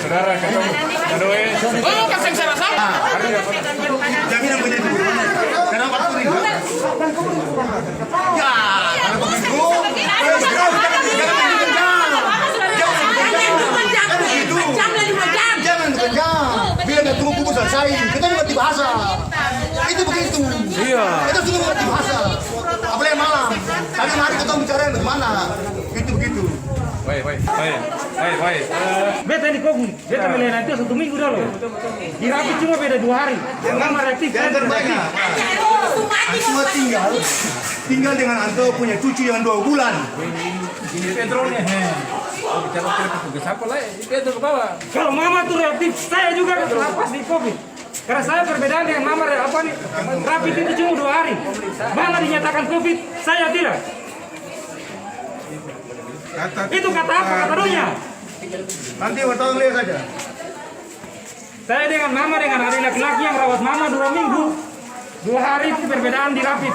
Saudara, oh, kasih sama sama. Jaminan begitu. Kenapa tuh? Ya, kalau begitu. Jangan kencang. Biar nggak tunggu kubur selesai. Kita mengerti bahasa. Itu begitu. Iya. Kita sudah mengerti bahasa. Apalagi malam. Tadi hari kita bicara bagaimana. Itu begitu. Baik. Beta di Kogung, beta melihat itu 1 minggu dulu. Dirapit cuma beda 2 hari. Yang lama reaktif. Yang terbanyak. Semua tinggal dengan Anto punya cucu yang 2 bulan. Ini petrolnya. Bicara petugas apa lah? Ini petrol ke bawah. Kalau mama tuh reaktif, saya juga lepas di COVID. Karena saya perbedaan dengan mama apa nih? Rapid itu cuma 2 hari. Mama dinyatakan COVID, saya tidak. Itu kata apa kata dunia? Nanti wartawan lihat saja. Saya dengan mama dengan adik laki-laki yang rawat mama 2 minggu. 2 hari itu perbedaan di rapid.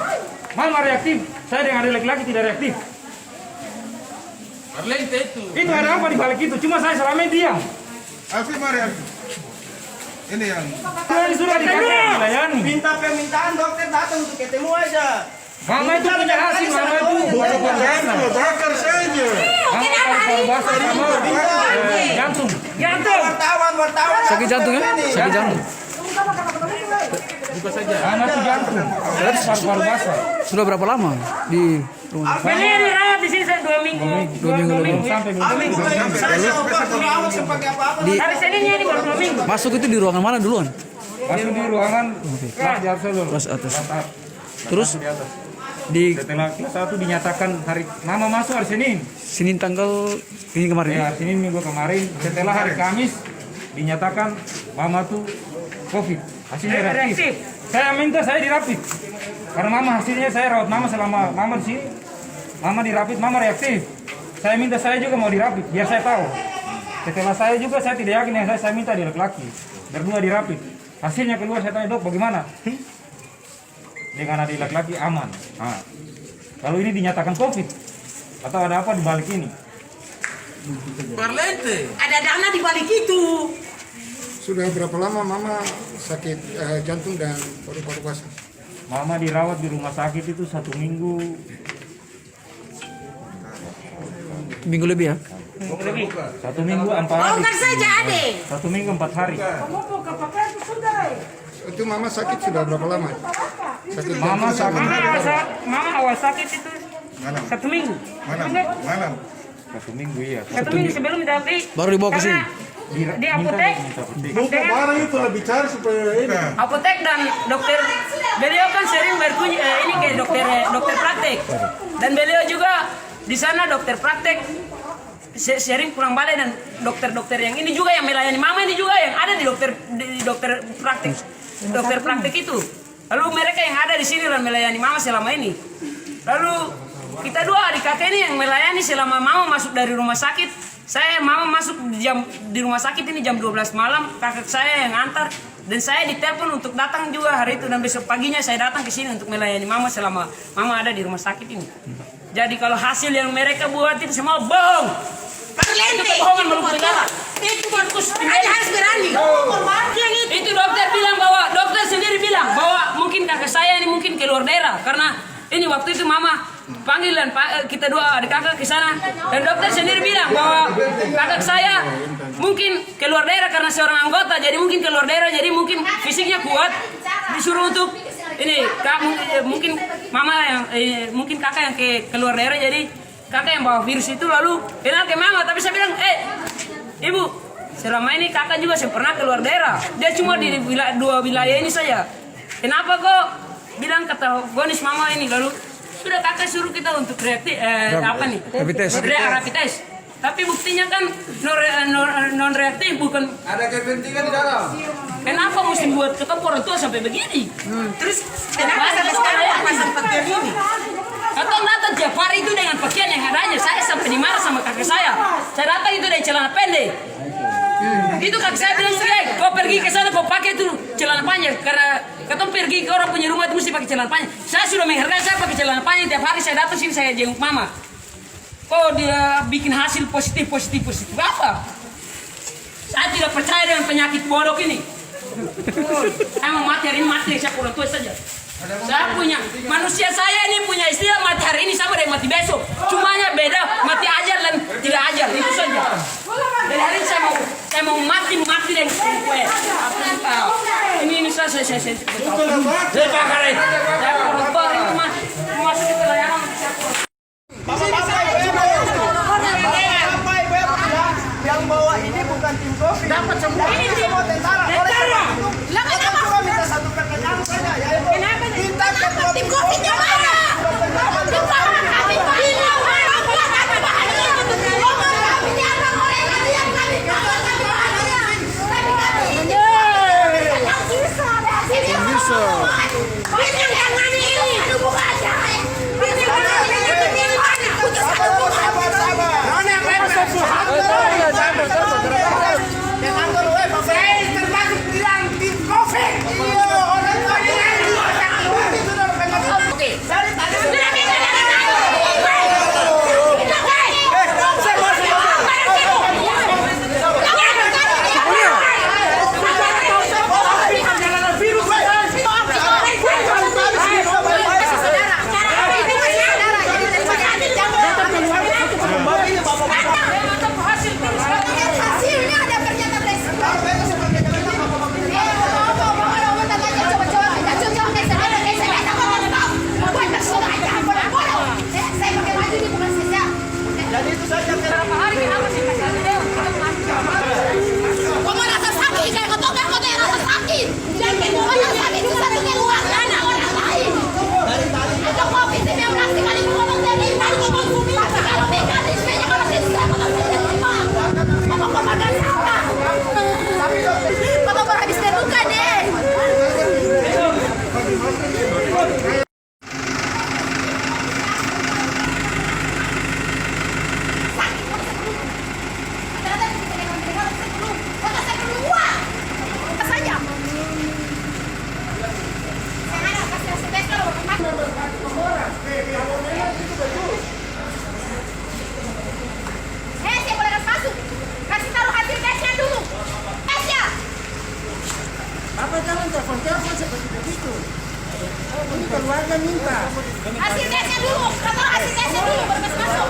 Mama reaktif, saya dengan adik laki-laki tidak reaktif. Arlente itu. Itu ada apa di balik itu? Cuma saya selama ini diam. Alfi Maria. Ini yang Sudah dikasih melayani. Minta permintaan dokter datang untuk ketemu aja. Mama itu punya hasil, mama itu bukan dana. bakar saja. Mama paru-paru basah sama jantung. Wartawan. Sakit jantung ya? Sakit jantung. Buka saja. Mama itu jantung. Berarti paru-paru basah. Sudah berapa lama di rumah? Ini dirawat di sini 2 minggu. 2 minggu sampai 2 minggu. Di Hari Seninnya ini baru 2 minggu. masuk itu di ruangan mana duluan? Masuk di ruangan kelas Jarsel. Kelas atas. Terus di Setelah kelas 1 dinyatakan hari mama masuk hari Senin. Senin tanggal ini kemarin. Ya, Senin minggu kemarin. Setelah hari Kamis dinyatakan mama tuh COVID. Hasilnya reaktif. Saya minta saya dirapit. Karena mama hasilnya saya rawat mama selama mama di sini. Mama dirapit, mama reaktif. Saya minta saya juga mau dirapit biar saya tahu. Setelah saya juga saya tidak yakin yang saya minta di laki-laki. Berdua dirapit. Hasilnya keluar saya tanya, "Dok, bagaimana?" Dengan adik laki-laki aman. Nah, kalau ini dinyatakan COVID atau ada apa di balik ini? Arlente. Ada dana di balik itu. Sudah berapa lama mama sakit jantung dan paru-paru basah? Mama dirawat di rumah sakit itu 1 minggu. Minggu lebih ya? 1 minggu 4 hari. Bongkar saja adek. 1 minggu 4 hari. Itu mama sakit sudah berapa lama? Sakit Mama jantung sakit. Mama awal sakit itu 1 minggu. malam. 1 minggu iya. 1 minggu sebelum tapi Baru dibawa ke sini. di apotek Barang itu lah bicara supaya ini. apotek dan dokter beliau kan sering berkunjung ini ke dokter praktek dan beliau juga di sana dokter praktek sering pulang balik dan dokter yang ini juga yang melayani mama ini juga yang ada di dokter praktek itu. Lalu mereka yang ada di sini dan melayani mama selama ini. Lalu kita dua adik kakak ini yang melayani selama mama masuk dari rumah sakit. Mama masuk di rumah sakit ini jam 12 malam, kakak saya yang antar dan saya ditelepon untuk datang juga hari itu dan besok paginya saya datang ke sini untuk melayani mama selama mama ada di rumah sakit ini. Jadi kalau hasil yang mereka buat itu semua bohong. Itu kebohongan melulu negara. Itu bagus. Aja harus berani. Itu dokter bilang bahwa dokter sendiri bilang bahwa mungkin kakak saya ini mungkin keluar daerah karena ini waktu itu mama panggil dan kita dua adik kakak ke sana dan dokter sendiri bilang bahwa kakak saya mungkin keluar daerah karena seorang anggota jadi mungkin keluar daerah jadi mungkin fisiknya kuat disuruh untuk ini mungkin mama yang mungkin kakak yang keluar daerah jadi kakak yang bawa virus itu lalu kenal ke mama tapi saya bilang ibu selama ini kakak juga saya pernah keluar daerah dia cuma di dua wilayah ini saja kenapa kok bilang kata vonis mama ini lalu sudah kakak suruh kita untuk reaktif apa nih? Rapid test. Rapid test. Tapi buktinya kan non reaktif bukan. Ada kepentingan di dalam. Kenapa mesti buat ketemu orang tua sampai begini? Terus kenapa sampai sekarang masih seperti ini? masih pakai celana panjang. Saya sudah menghargai saya pakai celana panjang tiap hari saya datang sini saya jenguk mama. Kok dia bikin hasil positif apa? Saya tidak percaya dengan penyakit bodoh ini. Emang mati hari ini mati saya kurang tua saja. Saya punya manusia saya ini punya istilah mati hari ini sama dengan mati besok. Cumanya beda mati ajal dan tidak ajal itu saja. Dari hari ini saya mau mati dan kue. Ini saya bakar ini. Saya kurang tua ini masuk ke layanan. Yang bawa ini bukan tim Covid. Dapat semua. Ini semua tentara. Lah kenapa? Cuma minta satu pertanyaan saja. Kenapa? Kenapa tim Covid-nya mana? Tim Covid kami bilang keluarga minta. Hasil tesnya dulu, kamu hasil tesnya dulu baru masuk.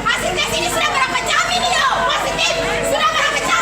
Hasil tes ini sudah berapa jam ini yo? Positif sudah berapa jam?